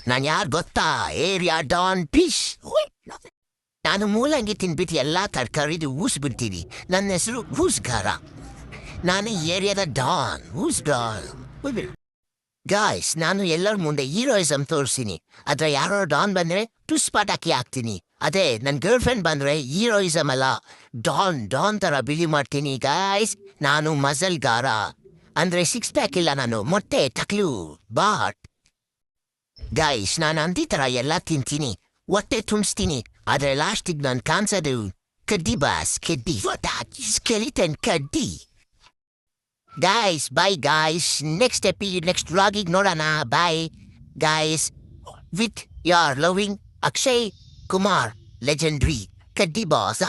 ನಾನು ಯಾರು ಗೊತ್ತಾ? Area Don fish. ನಾನು ಮೂಲಂಗಿ ತಿನ್ಬಿಟ್ಟು ಎಲ್ಲ ತರಕಾರಿದು ಊಸ್ಬಿಡ್ತೀನಿ. ನನ್ನ ಹೆಸರು ಹೂಸ್ಗಾರ. ನಾನು ಏರಿಯಾದ ಡಾನ್. ಹೂಸ್ ಡಾನ್. ಗಾಯ್ಸ್, ನಾನು ಎಲ್ಲರ ಮುಂದೆ ಹೀರೋಯಿಸಮ್ ತೋರಿಸ್ತೀನಿ. ಆದರೆ ಯಾರೋ ಡಾನ್ ಬಂದರೆ ಟುಸ್ಪಾಟ್ ಹಾಕ್ತೀನಿ. ಅದೇ ನನ್ನ ಗರ್ಲ್ ಫ್ರೆಂಡ್ ಬಂದರೆ ಹೀರೋಯಿಸಮ್ ಅಲ್ಲ, ಡಾನ್ ಥರ ಬಿಲಿ ಮಾಡ್ತೀನಿ. ಗಾಯ್ಸ್, ನಾನು ಮಸಲ್ಗಾರ. ಅಂದರೆ ಸಿಕ್ಸ್ ಪ್ಯಾಕ್ ಇಲ್ಲ, ನಾನು ಮೊಟ್ಟೆ ಟಕ್ಲು ಬಾಟ್. ಗಾಯ್ಸ್, ನಾನು ಅಂದಿ ಥರ ಎಲ್ಲ ತಿಂತೀನಿ, ಹೊಟ್ಟೆ ತುಂಬಿಸ್ತೀನಿ. ಆದರೆ ಲಾಸ್ಟಿಗೆ ನಾನು ಕಾಣಿಸೋದು ಕಡ್ಡಿ ಬಾಸ್, ಕಡ್ಡಿ ಸ್ಕೆಲಿಟನ್ ಕಡ್ಡಿ. Guys, bye guys. Next vlogging ನೋಡೋಣ. Bye guys. With your loving Akshay Kumar, legendary Kaddi Boss.